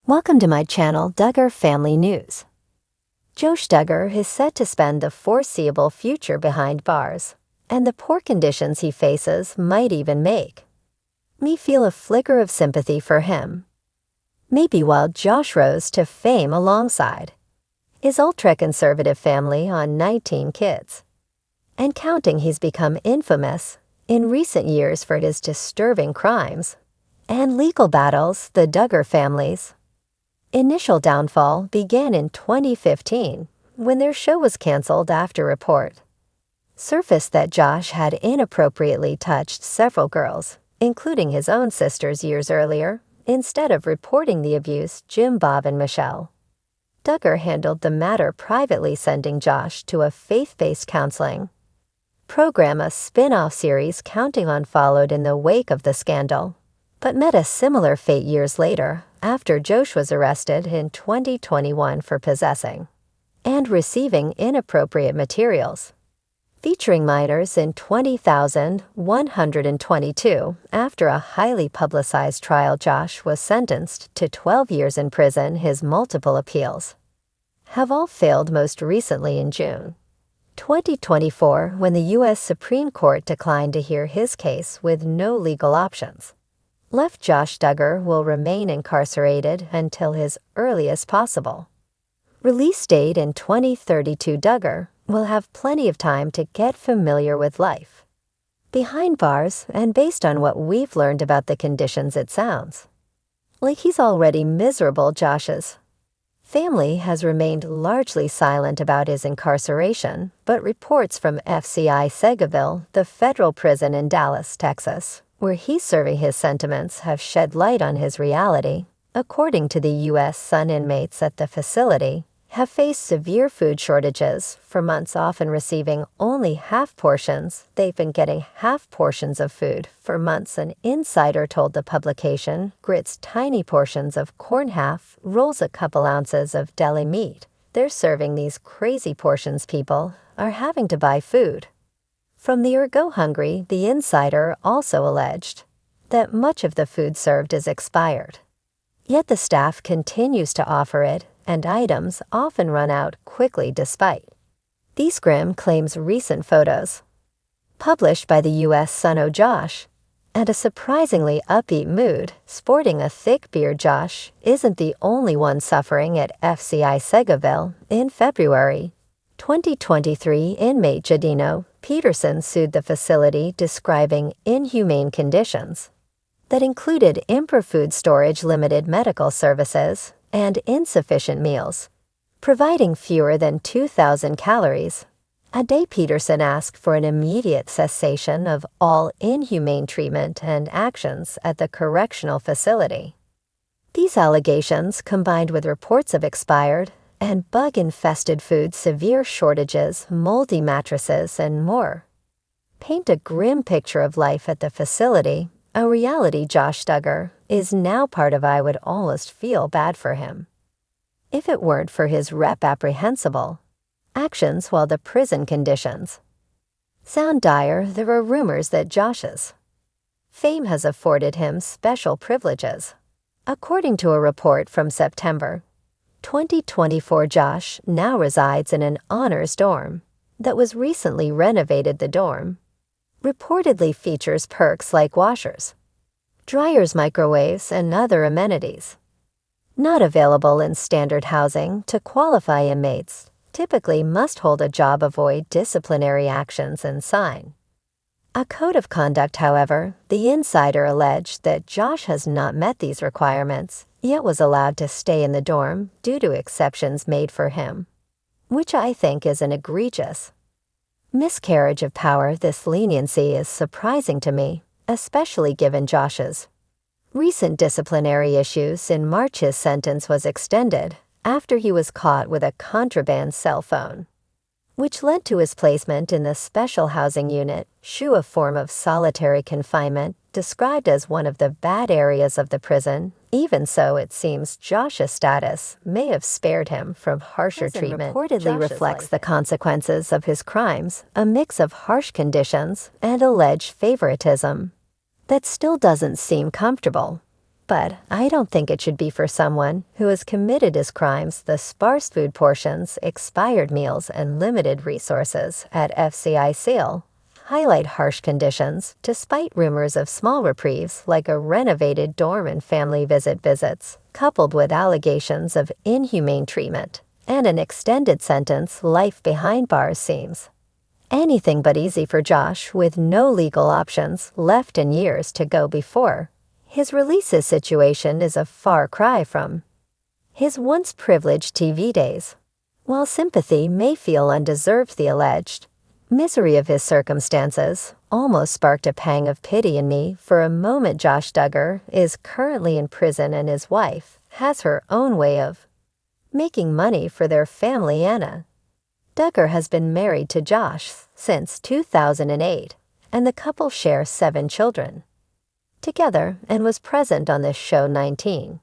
Welcome to my channel, Duggar Family News. Josh Duggar is set to spend the foreseeable future behind bars, and the poor conditions he faces might even make me feel a flicker of sympathy for him. Maybe while Josh rose to fame alongside his ultra-conservative family on 19 kids, and counting, he's become infamous in recent years for his disturbing crimes and legal battles. The Duggar family's initial downfall began in 2015 when their show was canceled after report surfaced that Josh had inappropriately touched several girls, including his own sisters, years earlier. Instead of reporting the abuse, Jim, Bob, and Michelle, Duggar handled the matter privately, sending Josh to a faith-based counseling program. A spin-off series, Counting On, followed in the wake of the scandal, but met a similar fate years later after Josh was arrested in 2021 for possessing and receiving inappropriate materials featuring minors in 20,122. After a highly publicized trial, Josh was sentenced to 12 years in prison. His multiple appeals have all failed, most recently in June 2024 when the U.S. Supreme Court declined to hear his case with no legal options left. Josh Duggar will remain incarcerated until his earliest possible release date in 2032. Duggar will have plenty of time to get familiar with life behind bars, and based on what we've learned about the conditions, it sounds like he's already miserable. Josh's family has remained largely silent about his incarceration, but reports from FCI Seagoville, the federal prison in Dallas, Texas, where he's serving his sentiments, have shed light on his reality. According to the U.S., some inmates at the facility have faced severe food shortages for months, often receiving only half portions. They've been getting half portions of food for months, an insider told the publication. Grits, tiny portions of corn, half rolls, a couple ounces of deli meat. They're serving these crazy portions. People are having to buy food from the ergo hungry. The insider also alleged that much of the food served is expired, yet the staff continues to offer it, and items often run out quickly despite these grim claims. Recent photos published by the U.S. Sun Josh and a surprisingly upbeat mood, sporting a thick beard. Josh isn't the only one suffering at FCI Seagoville. In February 2023, inmate Jadino Peterson sued the facility, describing inhumane conditions that included improper food storage, limited medical services, and insufficient meals, providing fewer than 2,000 calories a day. Peterson asked for an immediate cessation of all inhumane treatment and actions at the correctional facility. These allegations, combined with reports of expired and bug-infested food, severe shortages, moldy mattresses, and more, paint a grim picture of life at the facility, a reality Josh Duggar is now part of. I would almost feel bad for him if it weren't for his reprehensible actions. While the prison conditions sound dire, there are rumors that Josh's fame has afforded him special privileges. According to a report from September 2024, Josh now resides in an honors dorm that was recently renovated. The dorm reportedly features perks like washers, dryers, microwaves, and other amenities not available in standard housing. To qualify, inmates typically must hold a job, avoid disciplinary actions, and sign a code of conduct. However, the insider alleged that Josh has not met these requirements, yet was allowed to stay in the dorm due to exceptions made for him, which I think is an egregious miscarriage of power. This leniency is surprising to me, especially given Josh's recent disciplinary issues. In March, his sentence was extended after he was caught with a contraband cell phone, which led to his placement in the special housing unit, a form of solitary confinement described as one of the bad areas of the prison. Even so, it seems Josh's status may have spared him from harsher treatment. Reportedly reflects the consequences of his crimes, a mix of harsh conditions and alleged favoritism that still doesn't seem comfortable. But I don't think it should be for someone who has committed his crimes. The sparse food portions, expired meals, and limited resources at FCI Seagoville highlight harsh conditions, despite rumors of small reprieves like a renovated dorm and family visits, coupled with allegations of inhumane treatment and an extended sentence. Life behind bars seems anything but easy for Josh, with no legal options left and years to go before his release. His situation is a far cry from his once privileged TV days. While sympathy may feel undeserved, the alleged misery of his circumstances almost sparked a pang of pity in me for a moment. Josh Duggar is currently in prison, and his wife has her own way of making money for their family. Anna Duggar has been married to Josh since 2008, and the couple share 7 children together, and was present on this show 19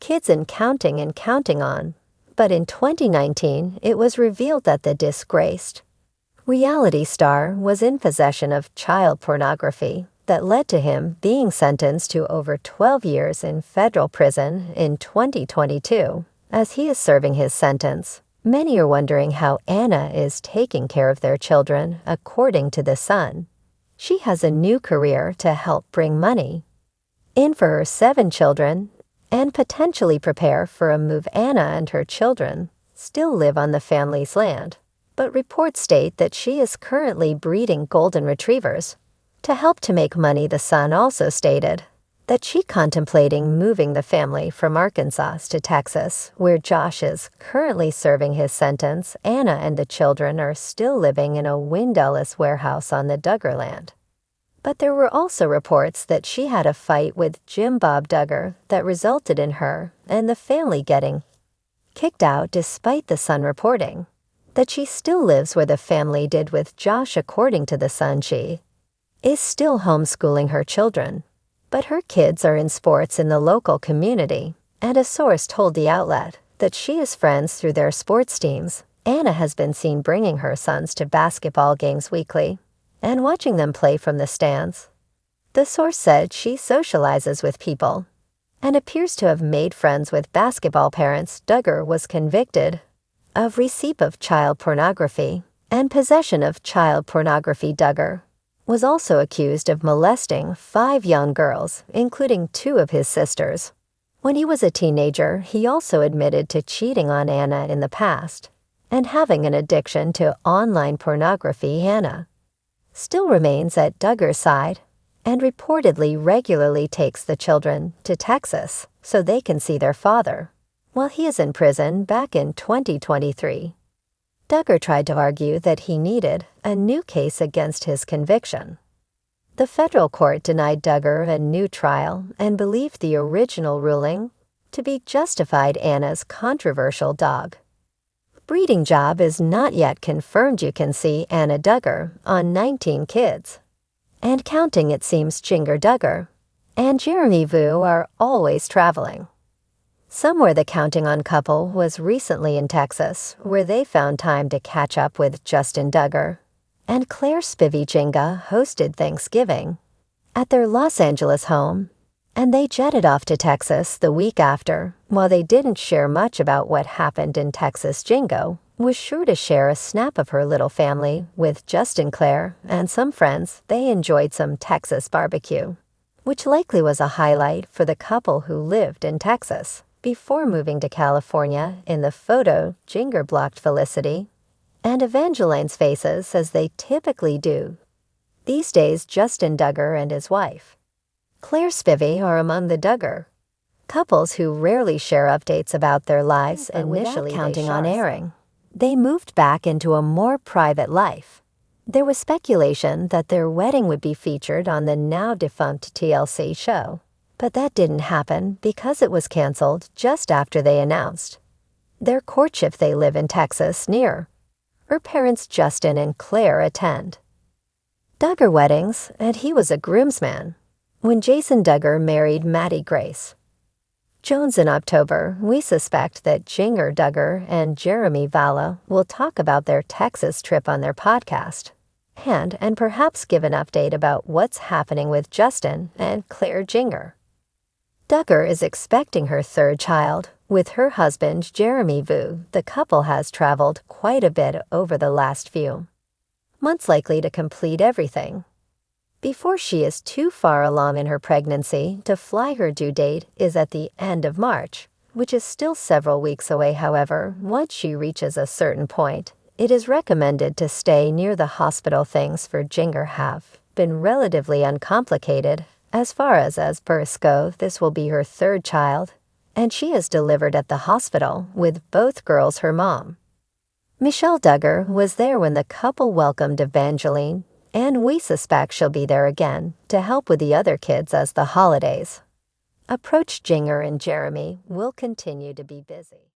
kids and counting on. But in 2019, it was revealed that the disgraced reality star was in possession of child pornography that led to him being sentenced to over 12 years in federal prison in 2022. As he is serving his sentence, many are wondering how Anna is taking care of their children. According to The Sun, she has a new career to help bring money in for her 7 children and potentially prepare for a move. Anna and her children still live on the family's land, but reports state that she is currently breeding golden retrievers to help to make money. The Sun also stated that she contemplating moving the family from Arkansas to Texas, where Josh is currently serving his sentence. Anna and the children are still living in a windowless warehouse on the Duggar land. But there were also reports that she had a fight with Jim Bob Duggar that resulted in her and the family getting kicked out, despite The Sun reporting that she still lives where the family did with Josh. According to The Sun, she is still homeschooling her children, but her kids are in sports in the local community, and a source told the outlet that she is friends through their sports teams. Anna has been seen bringing her sons to basketball games weekly and watching them play from the stands. The source said she socializes with people and appears to have made friends with basketball parents. Duggar was convicted of receipt of child pornography and possession of child pornography. Duggar was also accused of molesting 5 young girls, including 2 of his sisters. When he was a teenager, he also admitted to cheating on Anna in the past and having an addiction to online pornography. Anna still remains at Duggar's side and reportedly regularly takes the children to Texas so they can see their father while he is in prison. Back in 2023, Duggar tried to argue that he needed a new case against his conviction. The federal court denied Duggar a new trial and believed the original ruling to be justified. Anna's controversial dog breeding job is not yet confirmed. You can see Anna Duggar on 19 Kids and Counting. It seems Jinger Duggar and Jeremy Vu are always traveling somewhere. The Counting On couple was recently in Texas, where they found time to catch up with Justin Duggar and Claire Spivey. Jinger hosted Thanksgiving at their Los Angeles home, and they jetted off to Texas the week after. While they didn't share much about what happened in Texas, Jinger was sure to share a snap of her little family with Justin, Claire, and some friends. They enjoyed some Texas barbecue, which likely was a highlight for the couple who lived in Texas before moving to California. In the photo, Jinger blocked Felicity and Evangeline's faces, as they typically do these days. Justin Duggar and his wife, Claire Spivey, are among the Duggar couples who rarely share updates about their lives. Initially Counting On airing, they moved back into a more private life. There was speculation that their wedding would be featured on the now-defunct TLC show, but that didn't happen because it was canceled just after they announced their courtship. They live in Texas, near her parents. Justin and Claire attend Duggar weddings, and he was a groomsman when Jason Duggar married Maddie Grace Jones in October. We suspect that Jinger Duggar and Jeremy Valla will talk about their Texas trip on their podcast and perhaps give an update about what's happening with Justin and Claire. Jinger Duggar is expecting her third child. With her husband, Jeremy Vu, the couple has traveled quite a bit over the last few months, likely to complete everything before she is too far along in her pregnancy to fly. Her due date is at the end of March, which is still several weeks away. However, once she reaches a certain point, it is recommended to stay near the hospital. Things for Jinger have been relatively uncomplicated as far as births go. This will be her third child, and she is delivered at the hospital with both girls. Her mom, Michelle Duggar, was there when the couple welcomed Evangeline, and we suspect she'll be there again to help with the other kids as the holidays approach. Jinger and Jeremy will continue to be busy.